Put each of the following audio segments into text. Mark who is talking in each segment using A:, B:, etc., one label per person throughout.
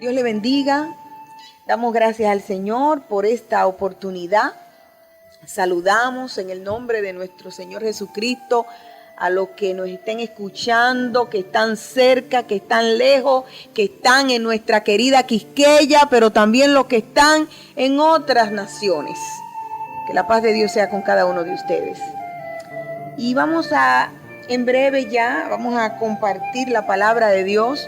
A: Dios le bendiga. Damos gracias al Señor por esta oportunidad. Saludamos en el nombre de nuestro Señor Jesucristo a los que nos estén escuchando, que están cerca, que están lejos, que están en nuestra querida Quisqueya, pero también los que están en otras naciones. Que la paz de Dios sea con cada uno de ustedes. Y en breve vamos a compartir la palabra de Dios.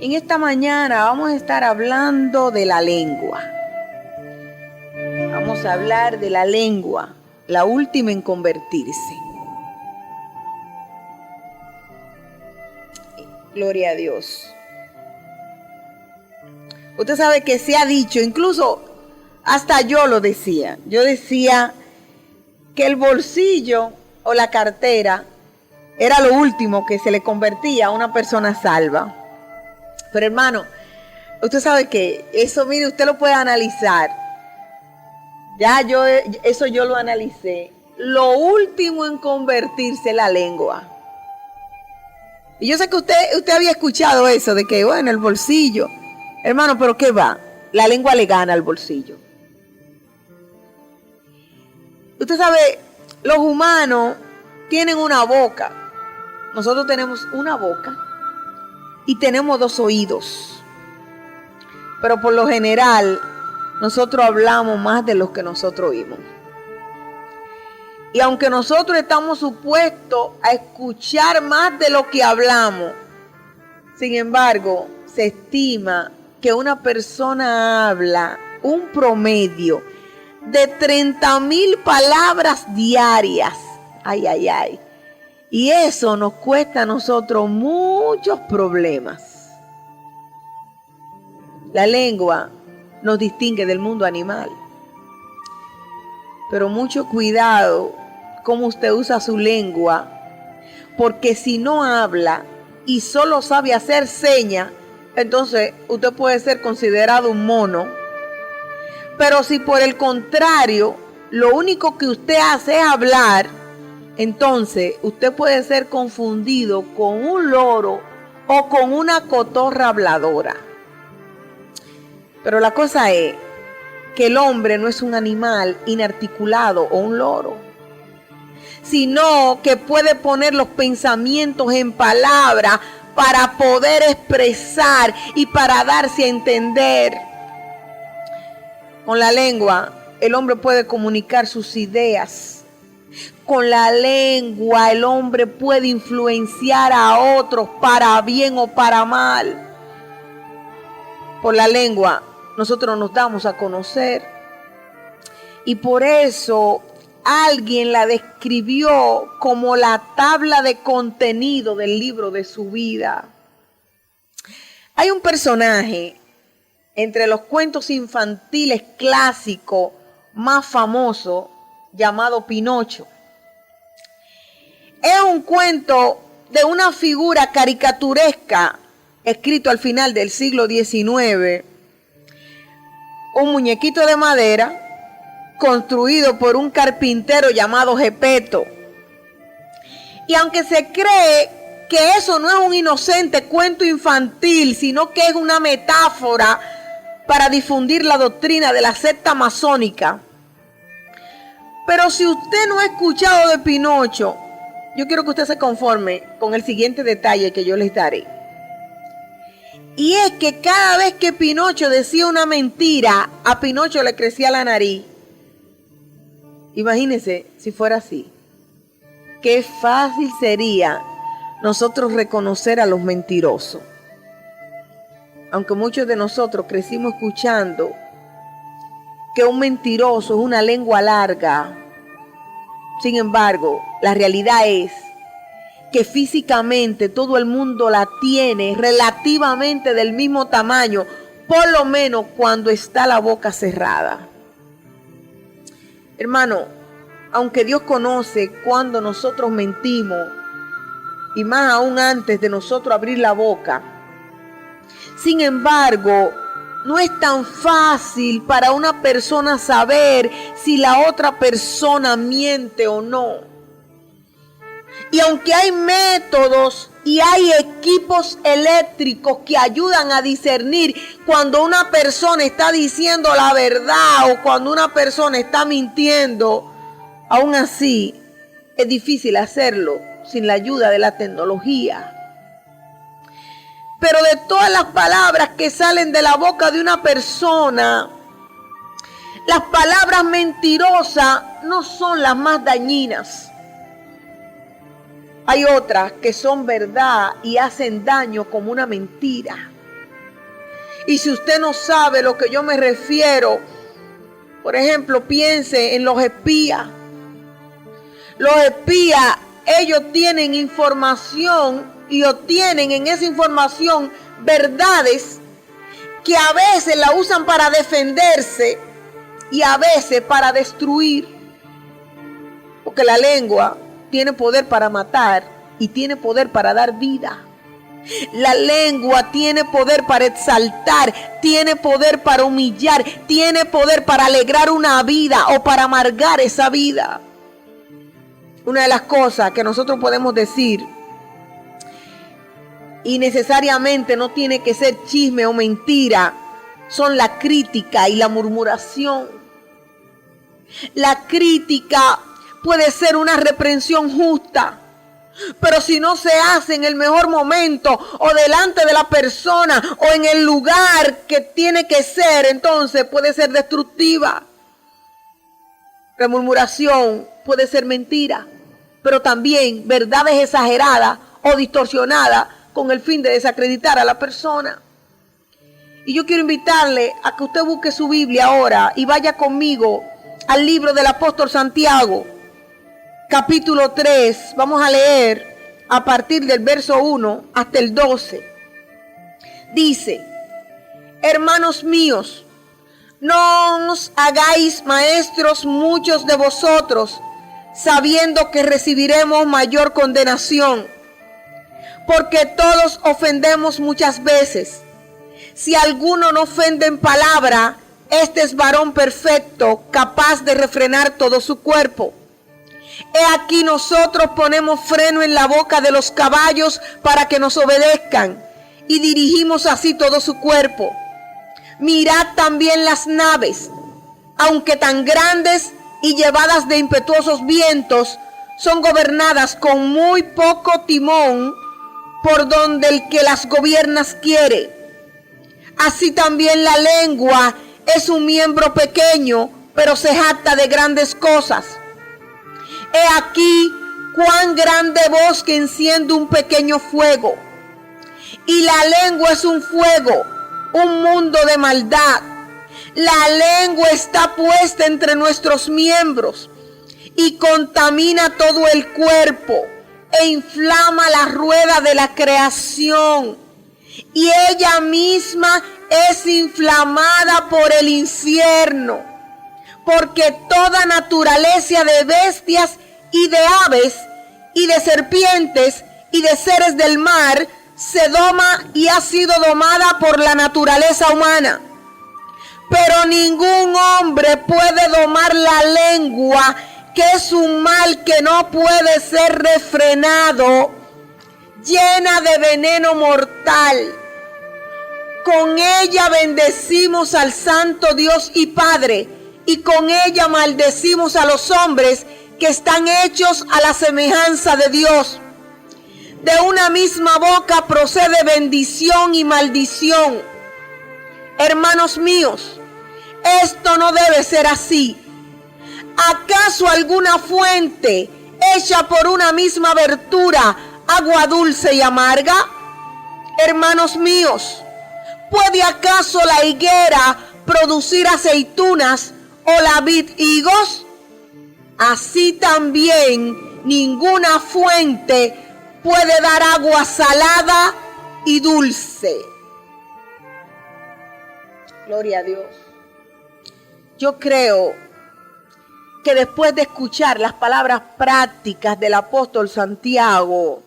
A: En esta mañana vamos a estar hablando de la lengua. Vamos a hablar de la lengua, la última en convertirse. Gloria a Dios. Usted sabe que se ha dicho, incluso hasta yo lo decía. Yo decía que el bolsillo o la cartera era lo último que se le convertía a una persona salva. Pero hermano, usted sabe que eso, mire, usted lo puede analizar. Eso yo lo analicé. Lo último en convertirse es la lengua. Y yo sé que usted había escuchado eso de que, bueno, el bolsillo. Hermano, pero ¿qué va? La lengua le gana al bolsillo. Usted sabe, los humanos tienen una boca. Nosotros tenemos una boca y tenemos 2 oídos. Pero por lo general, nosotros hablamos más de lo que nosotros oímos. Y aunque nosotros estamos supuestos a escuchar más de lo que hablamos, sin embargo, se estima que una persona habla un promedio de 30,000 palabras diarias. Ay, ay, ay. Y eso nos cuesta a nosotros muchos problemas. La lengua nos distingue del mundo animal. Pero mucho cuidado cómo usted usa su lengua, porque si no habla y solo sabe hacer señas, entonces usted puede ser considerado un mono. Pero si por el contrario, lo único que usted hace es hablar, entonces usted puede ser confundido con un loro o con una cotorra habladora. Pero la cosa es que el hombre no es un animal inarticulado o un loro, sino que puede poner los pensamientos en palabras para poder expresar y para darse a entender. Con la lengua, el hombre puede comunicar sus ideas. Con la lengua, el hombre puede influenciar a otros para bien o para mal. Por la lengua, nosotros nos damos a conocer. Y por eso alguien la describió como la tabla de contenido del libro de su vida. Hay un personaje entre los cuentos infantiles clásicos más famoso llamado Pinocho. Es un cuento de una figura caricaturesca escrito al final del siglo XIX. Un muñequito de madera construido por un carpintero llamado Gepetto. Y aunque se cree que eso no es un inocente cuento infantil, sino que es una metáfora para difundir la doctrina de la secta masónica. Pero si usted no ha escuchado de Pinocho, yo quiero que usted se conforme con el siguiente detalle que yo les daré. Y es que cada vez que Pinocho decía una mentira, a Pinocho le crecía la nariz. Imagínense si fuera así. Qué fácil sería nosotros reconocer a los mentirosos. Aunque muchos de nosotros crecimos escuchando que un mentiroso es una lengua larga. Sin embargo, la realidad es que físicamente todo el mundo la tiene relativamente del mismo tamaño, por lo menos cuando está la boca cerrada. Hermano, aunque Dios conoce cuando nosotros mentimos, y más aún antes de nosotros abrir la boca, sin embargo, no es tan fácil para una persona saber si la otra persona miente o no. Y aunque hay métodos Y hay equipos eléctricos que ayudan a discernir cuando una persona está diciendo la verdad o cuando una persona está mintiendo. Aún así, es difícil hacerlo sin la ayuda de la tecnología. Pero de todas las palabras que salen de la boca de una persona, las palabras mentirosas no son las más dañinas. Hay otras que son verdad y hacen daño como una mentira. Y si usted no sabe a lo que yo me refiero, por ejemplo, piense en los espías. Los espías, ellos tienen información y obtienen en esa información verdades que a veces la usan para defenderse y a veces para destruir. Porque la lengua tiene poder para matar y tiene poder para dar vida. La lengua tiene poder para exaltar, tiene poder para humillar, tiene poder para alegrar una vida o para amargar esa vida. Una de las cosas que nosotros podemos decir, y necesariamente no tiene que ser chisme o mentira, son la crítica y la murmuración. La crítica puede ser una reprensión justa, pero si no se hace en el mejor momento o delante de la persona o en el lugar que tiene que ser, entonces puede ser destructiva. La murmuración puede ser mentira, pero también verdades exageradas o distorsionadas con el fin de desacreditar a la persona. Y yo quiero invitarle a que usted busque su Biblia ahora y vaya conmigo al libro del apóstol Santiago, capítulo 3, vamos a leer a partir del verso 1 hasta el 12. Dice: hermanos míos, no os hagáis maestros muchos de vosotros, sabiendo que recibiremos mayor condenación, porque todos ofendemos muchas veces. Si alguno no ofende en palabra, este es varón perfecto, capaz de refrenar todo su cuerpo. He aquí nosotros ponemos freno en la boca de los caballos para que nos obedezcan, y dirigimos así todo su cuerpo. Mirad también las naves, aunque tan grandes y llevadas de impetuosos vientos, son gobernadas con muy poco timón por donde el que las gobierna quiere. Así también la lengua es un miembro pequeño, pero se jacta de grandes cosas. He aquí cuán grande bosque enciende un pequeño fuego. Y la lengua es un fuego, un mundo de maldad. La lengua está puesta entre nuestros miembros y contamina todo el cuerpo e inflama la rueda de la creación. Y ella misma es inflamada por el infierno, porque toda naturaleza de bestias y de aves y de serpientes y de seres del mar se doma y ha sido domada por la naturaleza humana. Pero ningún hombre puede domar la lengua, que es un mal que no puede ser refrenado, llena de veneno mortal. Con ella bendecimos al Santo Dios y Padre, y con ella maldecimos a los hombres que están hechos a la semejanza de Dios. De una misma boca procede bendición y maldición. Hermanos míos, esto no debe ser así. ¿Acaso alguna fuente hecha por una misma abertura, agua dulce y amarga? Hermanos míos, ¿puede acaso la higuera producir aceitunas o la vid higos? Así también ninguna fuente puede dar agua salada y dulce. Gloria a Dios. Yo creo que después de escuchar las palabras prácticas del apóstol Santiago,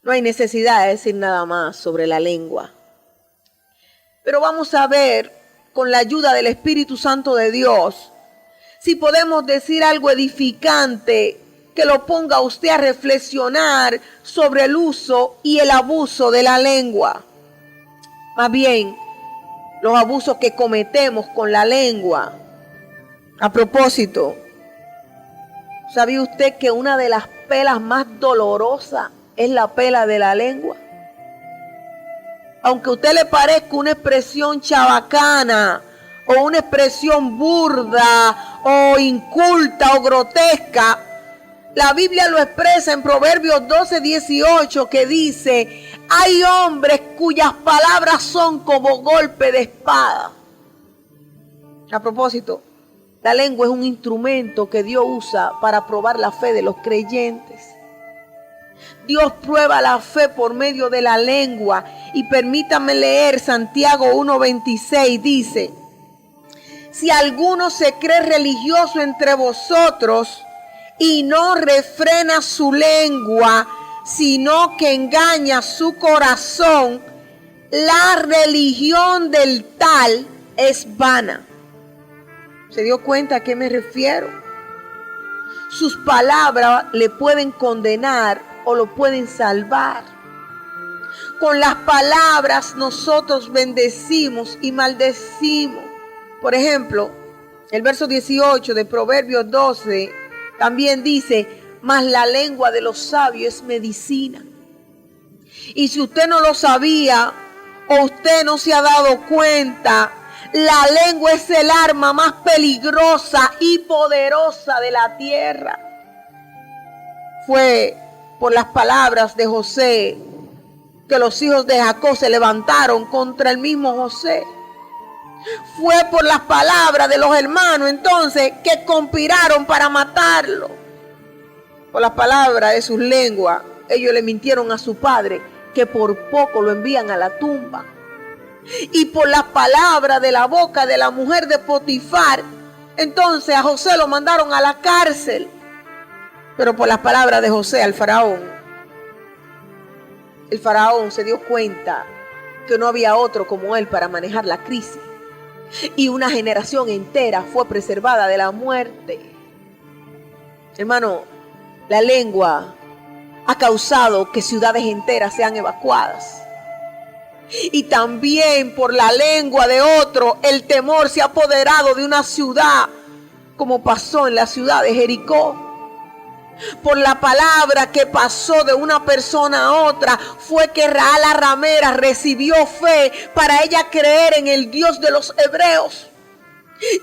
A: no hay necesidad de decir nada más sobre la lengua. Pero vamos a ver, con la ayuda del Espíritu Santo de Dios, si podemos decir algo edificante que lo ponga a usted a reflexionar sobre el uso y el abuso de la lengua. Más bien, los abusos que cometemos con la lengua. A propósito, ¿sabía usted que una de las pelas más dolorosas es la pela de la lengua? Aunque a usted le parezca una expresión chabacana o una expresión burda o inculta o grotesca, la Biblia lo expresa en Proverbios 12:18, que dice: hay hombres cuyas palabras son como golpe de espada. A propósito, la lengua es un instrumento que Dios usa para probar la fe de los creyentes. Dios prueba la fe por medio de la lengua. Y permítame leer Santiago 1:26, dice: si alguno se cree religioso entre vosotros y no refrena su lengua, sino que engaña su corazón, la religión del tal es vana. ¿Se dio cuenta a qué me refiero? Sus palabras le pueden condenar o lo pueden salvar. Con las palabras nosotros bendecimos y maldecimos. Por ejemplo, el verso 18 de Proverbios 12 también dice: mas la lengua de los sabios es medicina. Y si usted no lo sabía o usted no se ha dado cuenta, la lengua es el arma más peligrosa y poderosa de la tierra. Fue por las palabras de José que los hijos de Jacob se levantaron contra el mismo José. Fue por las palabras de los hermanos entonces que conspiraron para matarlo. Por las palabras de sus lenguas, ellos le mintieron a su padre, que por poco lo envían a la tumba. Y por las palabras de la boca de la mujer de Potifar, entonces a José lo mandaron a la cárcel. Pero por las palabras de José al faraón, el faraón se dio cuenta que no había otro como él para manejar la crisis. Y una generación entera fue preservada de la muerte. Hermano, la lengua ha causado que ciudades enteras sean evacuadas. Y también por la lengua de otro, el temor se ha apoderado de una ciudad, como pasó en la ciudad de Jericó. Por la palabra que pasó de una persona a otra, fue que Rahab la ramera recibió fe para ella creer en el Dios de los hebreos.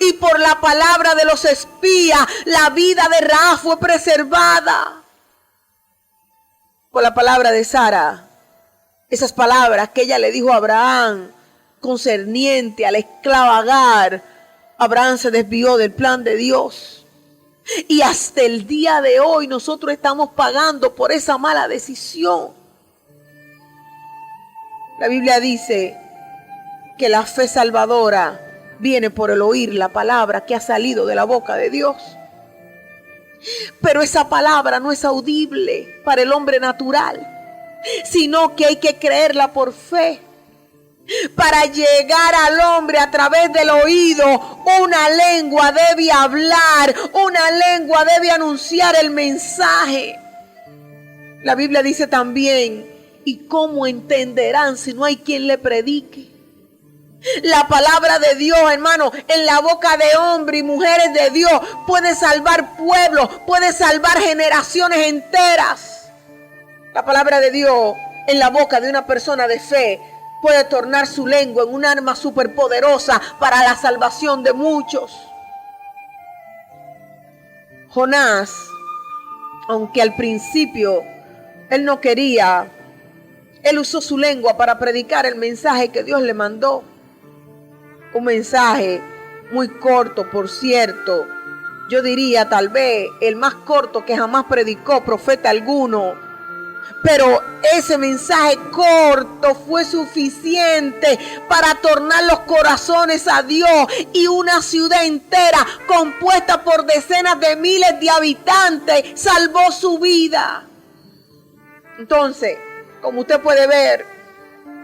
A: Y por la palabra de los espías, la vida de Rahab fue preservada. Por la palabra de Sara, esas palabras que ella le dijo a Abraham concerniente a la esclava Agar, Abraham se desvió del plan de Dios. Y hasta el día de hoy nosotros estamos pagando por esa mala decisión. La Biblia dice que la fe salvadora viene por el oír la palabra que ha salido de la boca de Dios. Pero esa palabra no es audible para el hombre natural, sino que hay que creerla por fe. Para llegar al hombre a través del oído, una lengua debe hablar, una lengua debe anunciar el mensaje. La Biblia dice también: ¿y cómo entenderán si no hay quien le predique? La palabra de Dios, hermano, en la boca de hombres y mujeres de Dios puede salvar pueblos, puede salvar generaciones enteras. La palabra de Dios en la boca de una persona de fe puede tornar su lengua en un arma superpoderosa para la salvación de muchos. Jonás, aunque al principio él no quería, él usó su lengua para predicar el mensaje que Dios le mandó. Un mensaje muy corto, por cierto. Yo diría tal vez el más corto que jamás predicó profeta alguno. Pero ese mensaje corto fue suficiente para tornar los corazones a Dios, y una ciudad entera compuesta por decenas de miles de habitantes salvó su vida. Entonces, como usted puede ver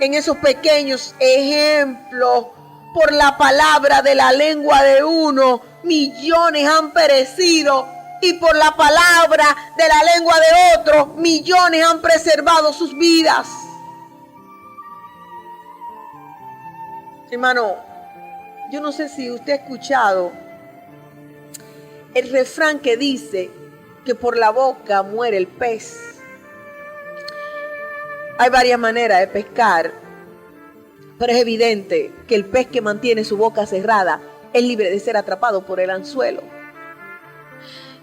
A: en esos pequeños ejemplos, por la palabra de la lengua de uno, millones han perecido. y por la palabra de la lengua de otros, millones han preservado sus vidas. Hermano, yo no sé si usted ha escuchado el refrán que dice que por la boca muere el pez. Hay varias maneras de pescar, pero es evidente que el pez que mantiene su boca cerrada es libre de ser atrapado por el anzuelo.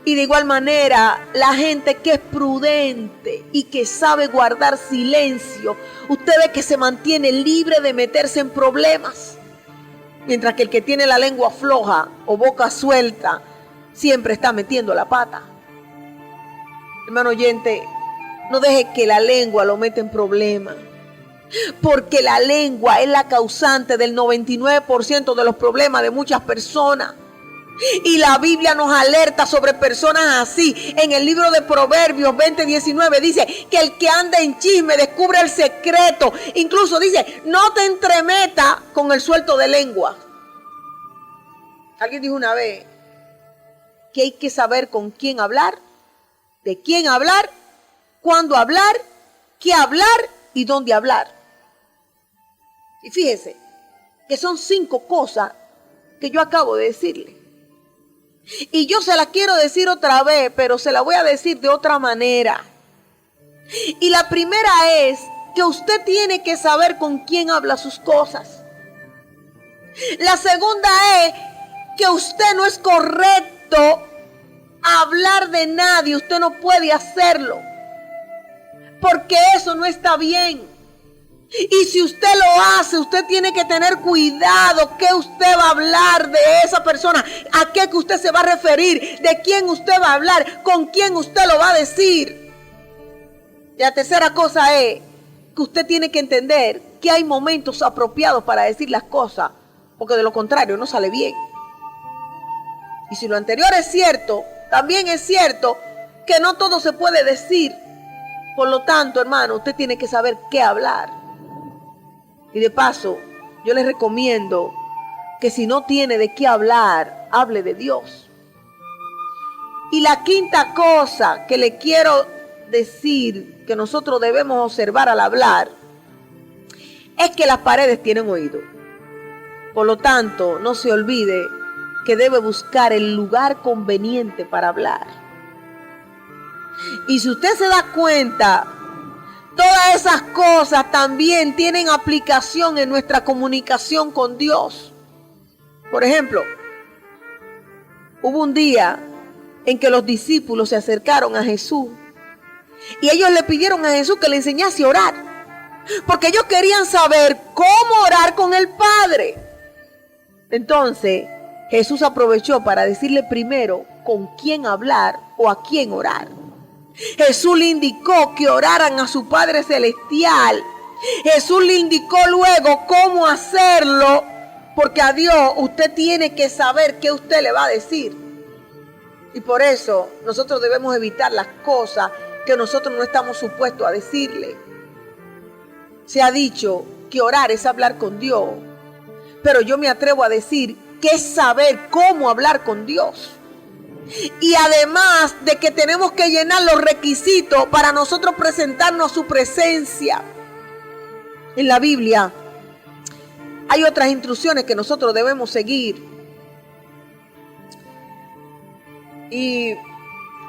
A: Y de igual manera, la gente que es prudente y que sabe guardar silencio, usted ve que se mantiene libre de meterse en problemas. Mientras que el que tiene la lengua floja o boca suelta, siempre está metiendo la pata. Hermano oyente, no deje que la lengua lo meta en problemas. Porque la lengua es la causante del 99% de los problemas de muchas personas. Y la Biblia nos alerta sobre personas así. En el libro de Proverbios 20:19 dice que el que anda en chisme descubre el secreto. Incluso dice, no te entremetas con el suelto de lengua. Alguien dijo una vez que hay que saber con quién hablar, de quién hablar, cuándo hablar, qué hablar y dónde hablar. Y fíjese que son 5 cosas que yo acabo de decirle. Y yo se la quiero decir otra vez, pero se la voy a decir de otra manera. Y la primera es que usted tiene que saber con quién habla sus cosas. La segunda es que usted no es correcto hablar de nadie. Usted no puede hacerlo, porque eso no está bien. Y si usted lo hace, usted tiene que tener cuidado qué usted va a hablar de esa persona, a qué que usted se va a referir, de quién usted va a hablar, con quién usted lo va a decir. Y la tercera cosa es que usted tiene que entender que hay momentos apropiados para decir las cosas, porque de lo contrario no sale bien. Y si lo anterior es cierto, también es cierto que no todo se puede decir. Por lo tanto, hermano, usted tiene que saber qué hablar. Y de paso, yo les recomiendo que si no tiene de qué hablar, hable de Dios. Y la quinta cosa que le quiero decir que nosotros debemos observar al hablar es que las paredes tienen oído. Por lo tanto, no se olvide que debe buscar el lugar conveniente para hablar. Y si usted se da cuenta, todas esas cosas también tienen aplicación en nuestra comunicación con Dios. Por ejemplo, hubo un día en que los discípulos se acercaron a Jesús y ellos le pidieron a Jesús que le enseñase a orar, porque ellos querían saber cómo orar con el Padre. Entonces, Jesús aprovechó para decirle primero con quién hablar o a quién orar. Jesús le indicó que oraran a su Padre Celestial. Jesús le indicó luego cómo hacerlo, porque a Dios usted tiene que saber qué usted le va a decir. Y por eso nosotros debemos evitar las cosas que nosotros no estamos supuestos a decirle. Se ha dicho que orar es hablar con Dios, pero yo me atrevo a decir que es saber cómo hablar con Dios. Y además de que tenemos que llenar los requisitos para nosotros presentarnos a su presencia. En la Biblia hay otras instrucciones que nosotros debemos seguir. Y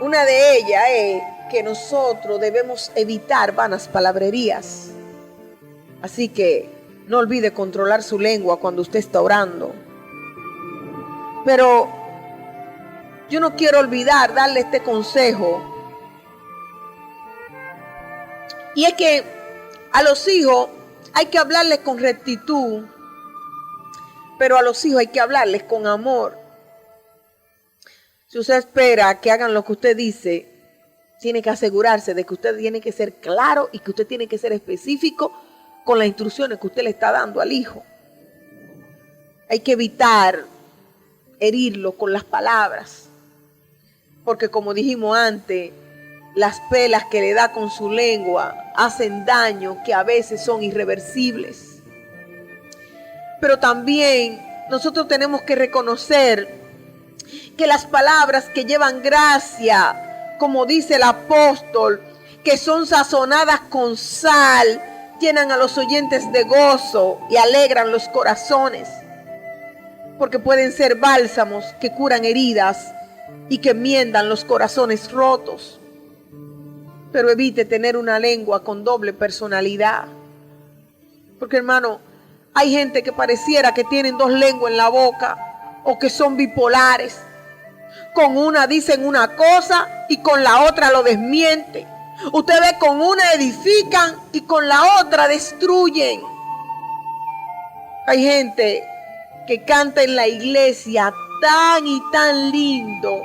A: una de ellas es que nosotros debemos evitar vanas palabrerías. Así que no olvide controlar su lengua cuando usted está orando. Pero yo no quiero olvidar darle este consejo. Y es que a los hijos hay que hablarles con rectitud, pero a los hijos hay que hablarles con amor. Si usted espera que hagan lo que usted dice, tiene que asegurarse de que usted tiene que ser claro y que usted tiene que ser específico con las instrucciones que usted le está dando al hijo. Hay que evitar herirlo con las palabras, porque como dijimos antes, las pelas que le da con su lengua hacen daño que a veces son irreversibles. Pero también nosotros tenemos que reconocer Que las palabras que llevan gracia, como dice el apóstol, que son sazonadas con sal, llenan a los oyentes de gozo y alegran los corazones. Porque pueden ser bálsamos que curan heridas y que enmiendan los corazones rotos. Pero evite tener una lengua con doble personalidad. Porque, hermano, hay gente que pareciera que tienen dos lenguas en la boca o que son bipolares. Con una dicen una cosa y con la otra lo desmienten. Usted ve, con una edifican y con la otra destruyen. Hay gente que canta en la iglesia tan y tan lindo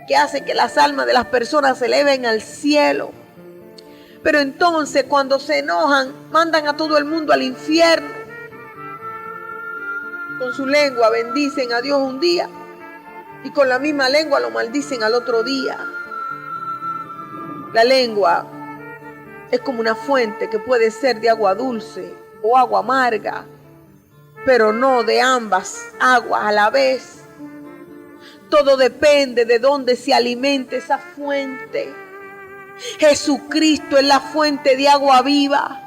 A: que hace que las almas de las personas se eleven al cielo. Pero entonces, cuando se enojan, mandan a todo el mundo al infierno. Con su lengua bendicen a Dios un día y con la misma lengua lo maldicen al otro día. La lengua es como una fuente que puede ser de agua dulce o agua amarga, pero no de ambas aguas a la vez. Todo depende de dónde se alimente esa fuente. Jesucristo es la fuente de agua viva.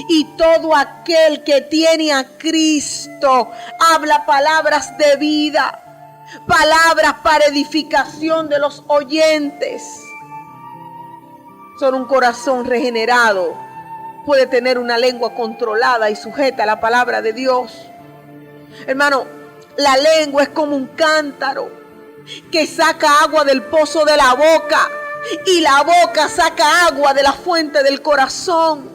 A: Y todo aquel que tiene a Cristo habla palabras de vida, palabras para edificación de los oyentes. Solo un corazón regenerado puede tener una lengua controlada y sujeta a la palabra de Dios. Hermano, la lengua es como un cántaro que saca agua del pozo de la boca y la boca saca agua de la fuente del corazón.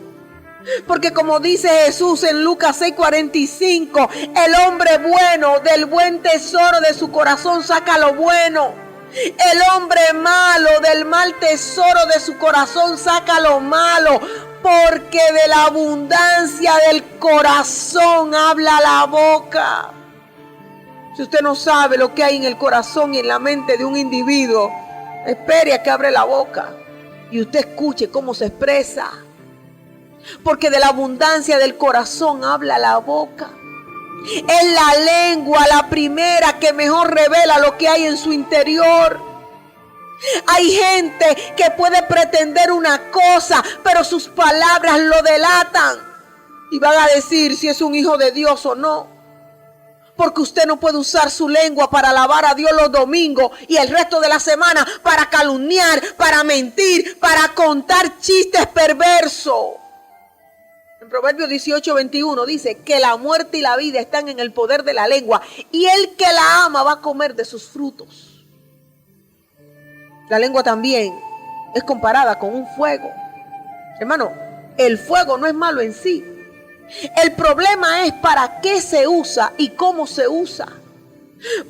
A: Porque como dice Jesús en Lucas 6:45, el hombre bueno del buen tesoro de su corazón saca lo bueno. El hombre malo del mal tesoro de su corazón saca lo malo. Porque de la abundancia del corazón habla la boca. Si usted no sabe lo que hay en el corazón y en la mente de un individuo, espere a que abra la boca y usted escuche cómo se expresa. Porque de la abundancia del corazón habla la boca. Es la lengua la primera que mejor revela lo que hay en su interior. Hay gente que puede pretender una cosa, pero sus palabras lo delatan. Y van a decir si es un hijo de Dios o no. Porque usted no puede usar su lengua para alabar a Dios los domingos y el resto de la semana para calumniar, para mentir, para contar chistes perversos. En Proverbios 18:21 dice que la muerte y la vida están en el poder de la lengua y el que la ama va a comer de sus frutos. La lengua también es comparada con un fuego. Hermano, el fuego no es malo en sí. El problema es para qué se usa y cómo se usa.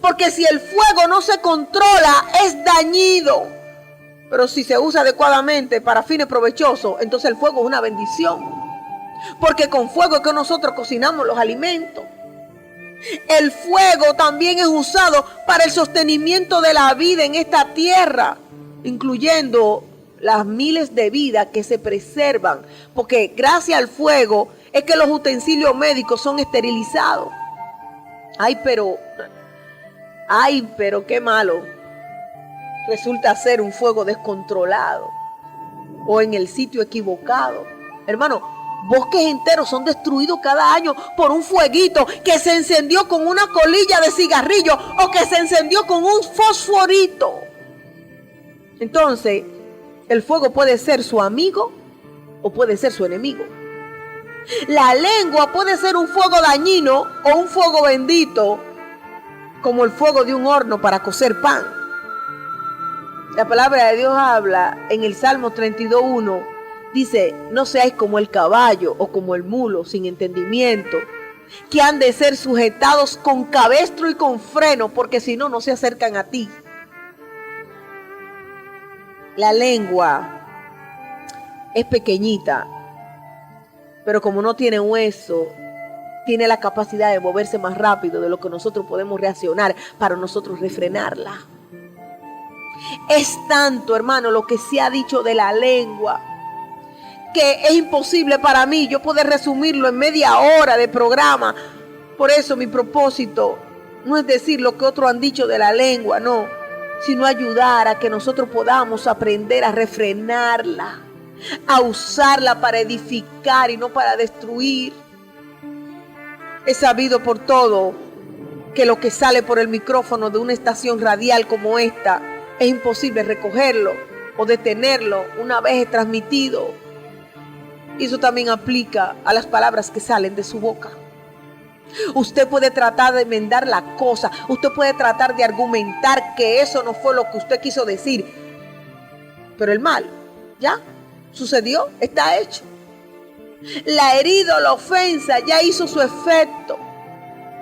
A: Porque si el fuego no se controla, es dañino. Pero si se usa adecuadamente para fines provechosos, entonces el fuego es una bendición. Porque con fuego es que nosotros cocinamos los alimentos. El fuego también es usado para el sostenimiento de la vida en esta tierra, incluyendo las miles de vidas que se preservan. Porque gracias al fuego es que los utensilios médicos son esterilizados. Ay, pero qué malo resulta ser un fuego descontrolado o en el sitio equivocado. Hermano, bosques enteros son destruidos cada año por un fueguito que se encendió con una colilla de cigarrillo o que se encendió con un fosforito. Entonces, el fuego puede ser su amigo o puede ser su enemigo. La lengua puede ser un fuego dañino o un fuego bendito, como el fuego de un horno para cocer pan. La palabra de Dios habla en el Salmo 32:1. Dice, no seáis como el caballo o como el mulo sin entendimiento, que han de ser sujetados con cabestro y con freno, porque si no, no se acercan a ti. La lengua es pequeñita, pero como no tiene hueso, tiene la capacidad de moverse más rápido de lo que nosotros podemos reaccionar para nosotros refrenarla. Es tanto, hermano, lo que se ha dicho de la lengua, que es imposible para mí yo poder resumirlo en media hora de programa. Por eso mi propósito no es decir lo que otros han dicho de la lengua, no, sino ayudar a que nosotros podamos aprender a refrenarla, a usarla para edificar y no para destruir. Es sabido por todo que lo que sale por el micrófono de una estación radial como esta es imposible recogerlo o detenerlo una vez es transmitido. Y eso también aplica a las palabras que salen de su boca. Usted puede tratar de enmendar la cosa, usted puede tratar de argumentar que eso no fue lo que usted quiso decir, pero el mal ya sucedió, está hecho. La herida o la ofensa ya hizo su efecto.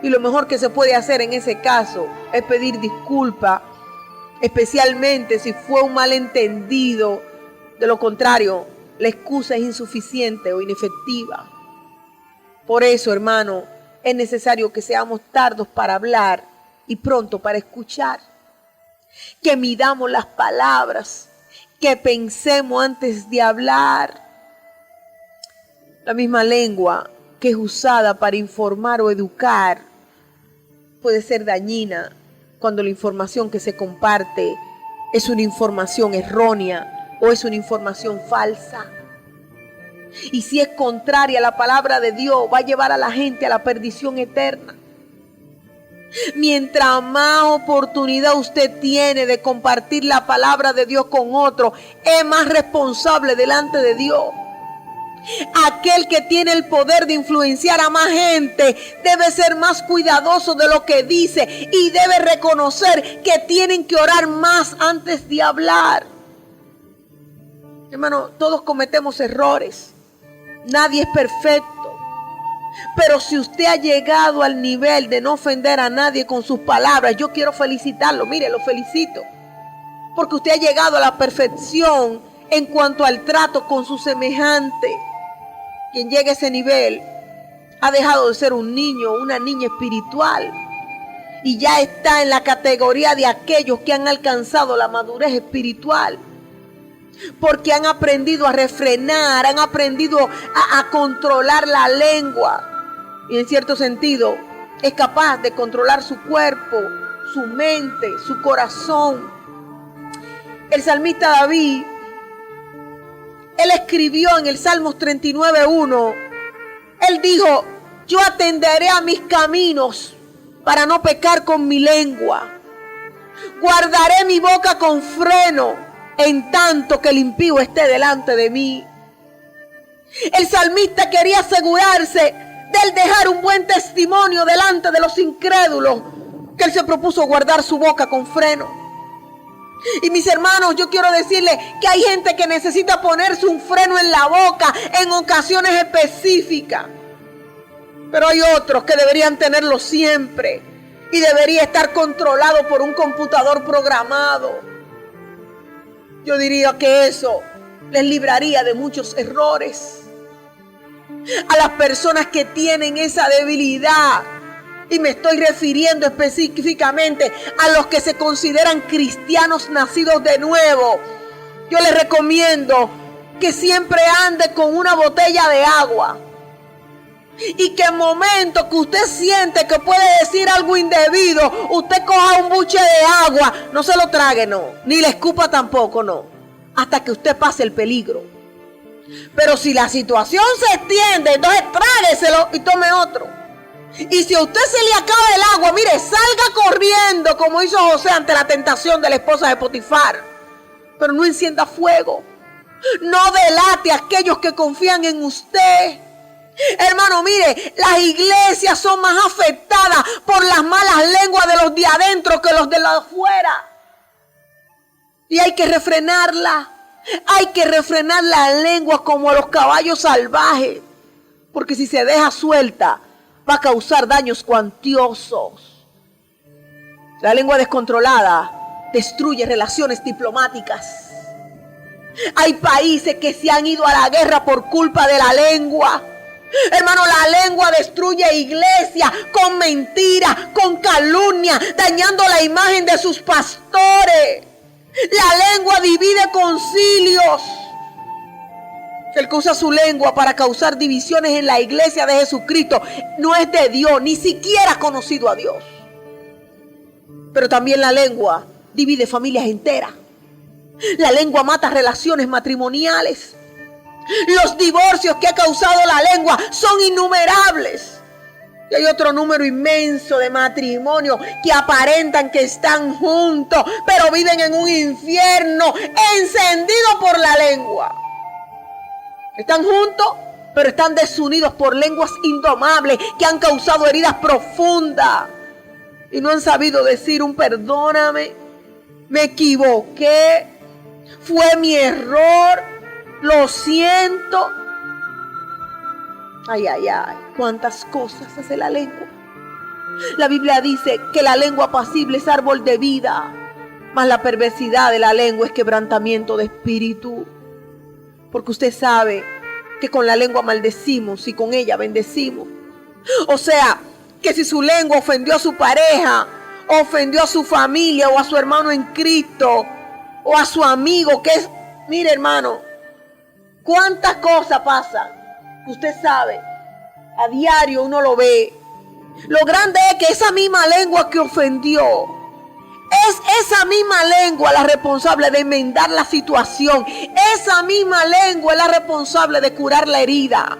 A: Y lo mejor que se puede hacer en ese caso es pedir disculpa, especialmente si fue un malentendido. De lo contrario, la excusa es insuficiente o inefectiva. Por eso, hermano, es necesario que seamos tardos para hablar y pronto para escuchar. Que midamos las palabras, que pensemos antes de hablar. La misma lengua que es usada para informar o educar puede ser dañina cuando la información que se comparte es una información errónea o es una información falsa. Y si es contraria a la palabra de Dios, va a llevar a la gente a la perdición eterna. Mientras más oportunidad usted tiene de compartir la palabra de Dios con otro, es más responsable delante de Dios. Aquel que tiene el poder de influenciar a más gente debe ser más cuidadoso de lo que dice y debe reconocer que tienen que orar más antes de hablar. Hermano, todos cometemos errores. Nadie es perfecto. Pero si usted ha llegado al nivel de no ofender a nadie con sus palabras, yo quiero felicitarlo. Mire, lo felicito. Porque usted ha llegado a la perfección en cuanto al trato con su semejante. Quien llega a ese nivel ha dejado de ser un niño o una niña espiritual y ya está en la categoría de aquellos que han alcanzado la madurez espiritual, porque han aprendido a refrenar, han aprendido a controlar la lengua y en cierto sentido es capaz de controlar su cuerpo, su mente, su corazón. El salmista David, él escribió en el Salmos 39:1, él dijo: yo atenderé a mis caminos para no pecar con mi lengua. Guardaré mi boca con freno en tanto que el impío esté delante de mí. El salmista quería asegurarse de él dejar un buen testimonio delante de los incrédulos, que él se propuso guardar su boca con freno. Y mis hermanos, yo quiero decirles que hay gente que necesita ponerse un freno en la boca en ocasiones específicas. Pero hay otros que deberían tenerlo siempre y debería estar controlado por un computador programado. Yo diría que eso les libraría de muchos errores. A las personas que tienen esa debilidad, y me estoy refiriendo específicamente a los que se consideran cristianos nacidos de nuevo, yo les recomiendo que siempre ande con una botella de agua. Y que en momento que usted siente que puede decir algo indebido, usted coja un buche de agua, no se lo trague, no, ni le escupa tampoco, no, hasta que usted pase el peligro. Pero si la situación se extiende, entonces trágueselo y tome otro. Y si a usted se le acaba el agua, mire, salga corriendo como hizo José ante la tentación de la esposa de Potifar. Pero no encienda fuego. No delate a aquellos que confían en usted. Hermano, mire, las iglesias son más afectadas por las malas lenguas de los de adentro que los de los de afuera. Y hay que refrenarla. Hay que refrenar la lengua como a los caballos salvajes. Porque si se deja suelta, va a causar daños cuantiosos. La lengua descontrolada destruye relaciones diplomáticas. Hay países que se han ido a la guerra por culpa de la lengua. Hermano, la lengua destruye iglesias con mentiras, con calumnia, dañando la imagen de sus pastores. La lengua divide concilios. El que usa su lengua para causar divisiones en la iglesia de Jesucristo no es de Dios, ni siquiera ha conocido a Dios. Pero también la lengua divide familias enteras. La lengua mata relaciones matrimoniales. Los divorcios que ha causado la lengua son innumerables. Y hay otro número inmenso de matrimonios que aparentan que están juntos, pero viven en un infierno encendido por la lengua. Están juntos, pero están desunidos por lenguas indomables que han causado heridas profundas. Y no han sabido decir un perdóname, me equivoqué, fue mi error, lo siento. Ay, ay, ay, cuántas cosas hace la lengua. La Biblia dice que la lengua apacible es árbol de vida, mas la perversidad de la lengua es quebrantamiento de espíritu. Porque usted sabe que con la lengua maldecimos y con ella bendecimos. O sea, que si su lengua ofendió a su pareja, ofendió a su familia o a su hermano en Cristo o a su amigo, que es, mire hermano, cuántas cosas pasan. Usted sabe, a diario uno lo ve. Lo grande es que esa misma lengua que ofendió, es esa misma lengua la responsable de enmendar la situación. Esa misma lengua es la responsable de curar la herida.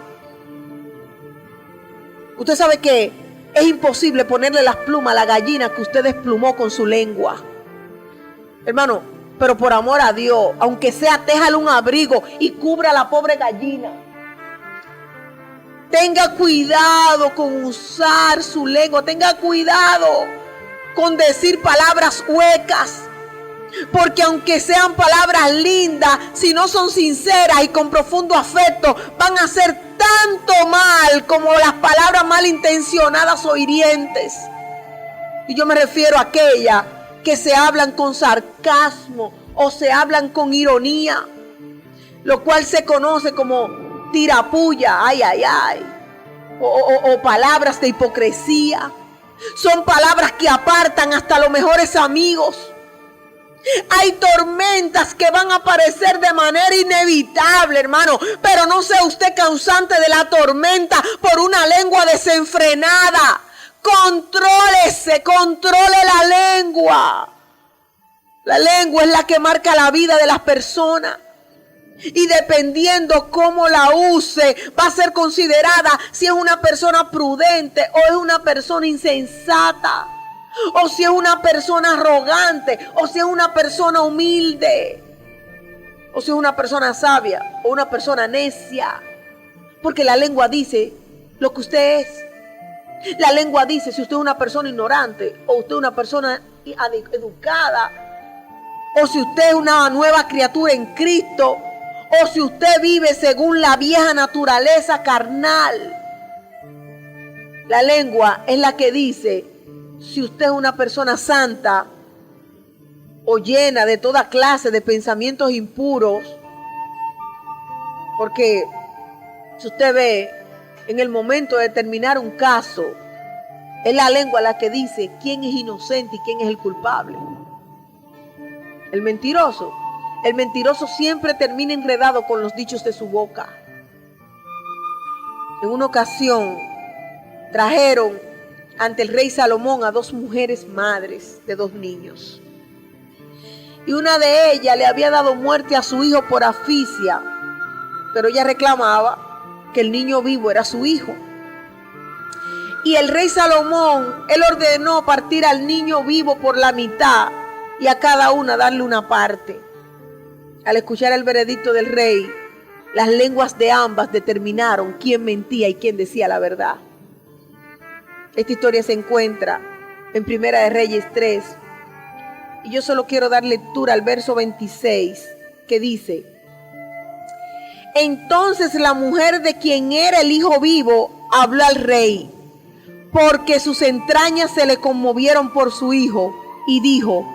A: Usted sabe que es imposible ponerle las plumas a la gallina que usted desplumó con su lengua. Hermano, pero por amor a Dios, aunque sea, déjale un abrigo y cubra a la pobre gallina. Tenga cuidado con usar su lengua. Tenga cuidado con decir palabras huecas. Porque aunque sean palabras lindas, si no son sinceras y con profundo afecto, van a hacer tanto mal como las palabras malintencionadas o hirientes. Y yo me refiero a aquellas que se hablan con sarcasmo o se hablan con ironía, lo cual se conoce como tirapulla, ay, ay, ay, o palabras de hipocresía. Son palabras que apartan hasta los mejores amigos. Hay tormentas que van a aparecer de manera inevitable, hermano, pero no sea usted causante de la tormenta por una lengua desenfrenada. Contrólese, controle la lengua. La lengua es la que marca la vida de las personas. Y dependiendo cómo la use, va a ser considerada si es una persona prudente o es una persona insensata. O si es una persona arrogante, o si es una persona humilde, o si es una persona sabia, o una persona necia. Porque la lengua dice lo que usted es. La lengua dice si usted es una persona ignorante, o usted es una persona educada, o si usted es una nueva criatura en Cristo, o si usted vive según la vieja naturaleza carnal. La lengua es la que dice si usted es una persona santa o llena de toda clase de pensamientos impuros. Porque si usted ve, en el momento de terminar un caso, es la lengua la que dice quién es inocente y quién es el culpable. El mentiroso siempre termina enredado con los dichos de su boca. En una ocasión trajeron ante el rey Salomón a dos mujeres madres de dos niños. Y una de ellas le había dado muerte a su hijo por asfixia, pero ella reclamaba que el niño vivo era su hijo. Y el rey Salomón, él ordenó partir al niño vivo por la mitad y a cada una darle una parte. Al escuchar el veredicto del rey, las lenguas de ambas determinaron quién mentía y quién decía la verdad. Esta historia se encuentra en Primera de Reyes 3. Y yo solo quiero dar lectura al verso 26, que dice: entonces la mujer de quien era el hijo vivo habló al rey, porque sus entrañas se le conmovieron por su hijo, y dijo: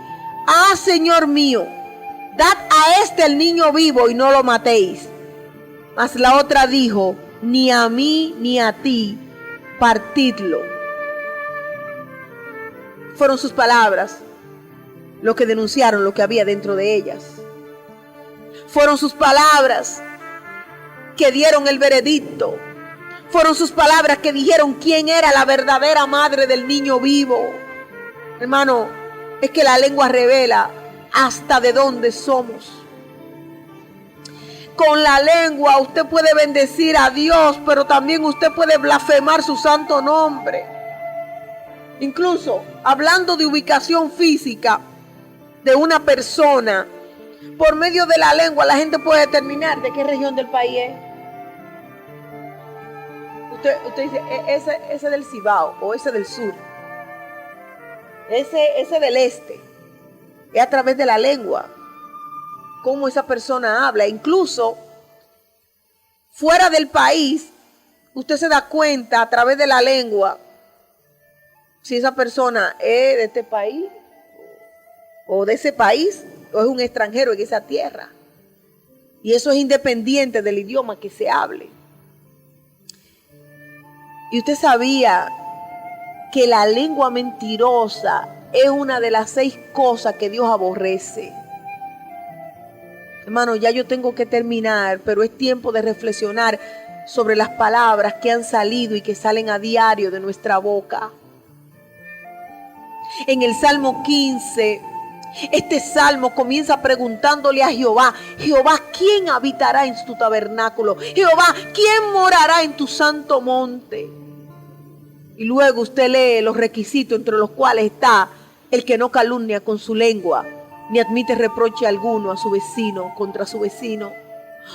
A: ah, señor mío, dad a este el niño vivo y no lo matéis. Mas la otra dijo: ni a mí ni a ti, partidlo. Fueron sus palabras lo que denunciaron lo que había dentro de ellas. Fueron sus palabras que dieron el veredicto. Fueron sus palabras que dijeron quién era la verdadera madre del niño vivo. Hermano, Es que la lengua revela hasta de dónde somos. Con la lengua usted puede bendecir a Dios, pero también usted puede blasfemar su santo nombre. Incluso hablando de ubicación física de una persona, por medio de la lengua la gente puede determinar de qué región del país es. Usted dice, ese del Cibao o ese del sur, ese del este. Es a través de la lengua cómo esa persona habla. Incluso fuera del país, usted se da cuenta a través de la lengua si esa persona es de este país o de ese país o es un extranjero en esa tierra. Y eso es independiente del idioma que se hable. Y usted sabía que la lengua mentirosa es una de las 6 cosas que Dios aborrece. Hermano, ya yo tengo que terminar, pero es tiempo de reflexionar sobre las palabras que han salido y que salen a diario de nuestra boca. En el Salmo 15, este salmo comienza preguntándole a Jehová: Jehová, ¿quién habitará en tu tabernáculo? Jehová, ¿quién morará en tu santo monte? Y luego usted lee los requisitos, entre los cuales está el que no calumnia con su lengua, ni admite reproche alguno a su vecino, contra su vecino.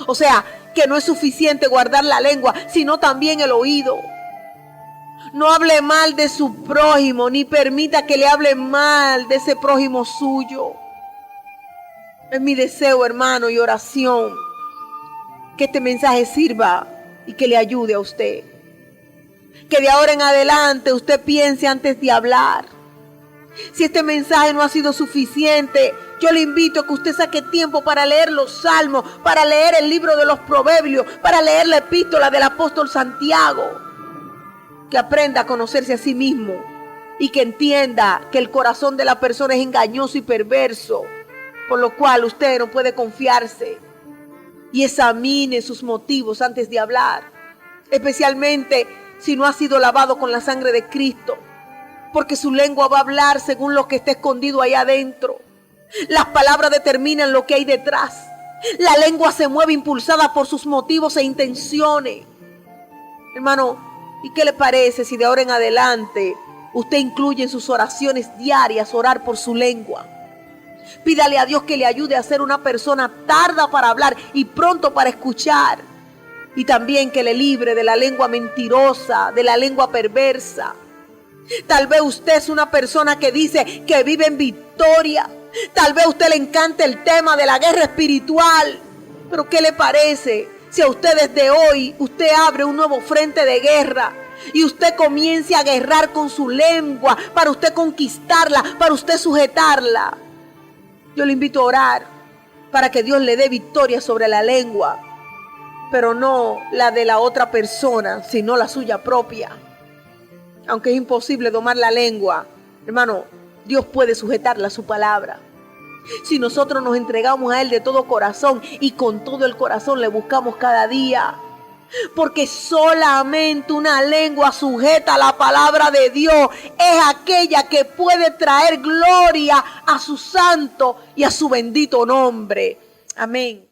A: O sea, que no es suficiente guardar la lengua, sino también el oído. No hable mal de su prójimo, ni permita que le hable mal de ese prójimo suyo. Es mi deseo, hermano, y oración, que este mensaje sirva y que le ayude a usted. Que de ahora en adelante usted piense antes de hablar. Si este mensaje no ha sido suficiente, yo le invito a que usted saque tiempo para leer los salmos, para leer el libro de los proverbios, para leer la epístola del apóstol Santiago. Que aprenda a conocerse a sí mismo y que entienda que el corazón de la persona es engañoso y perverso, por lo cual usted no puede confiarse. Y examine sus motivos antes de hablar, especialmente si no ha sido lavado con la sangre de Cristo, porque su lengua va a hablar según lo que está escondido ahí adentro. Las palabras determinan lo que hay detrás. La lengua se mueve impulsada por sus motivos e intenciones. Hermano, ¿y qué le parece si de ahora en adelante usted incluye en sus oraciones diarias orar por su lengua? Pídale a Dios que le ayude a ser una persona tarda para hablar y pronto para escuchar. Y también que le libre de la lengua mentirosa, de la lengua perversa. Tal vez usted es una persona que dice que vive en victoria. Tal vez a usted le encanta el tema de la guerra espiritual. Pero ¿qué le parece si a usted desde hoy usted abre un nuevo frente de guerra y usted comience a guerrar con su lengua para usted conquistarla, para usted sujetarla? Yo le invito a orar para que Dios le dé victoria sobre la lengua, pero no la de la otra persona, sino la suya propia. Aunque es imposible domar la lengua, hermano, Dios puede sujetarla a su palabra. Si nosotros nos entregamos a Él de todo corazón y con todo el corazón le buscamos cada día. Porque solamente una lengua sujeta a la palabra de Dios es aquella que puede traer gloria a su santo y a su bendito nombre. Amén.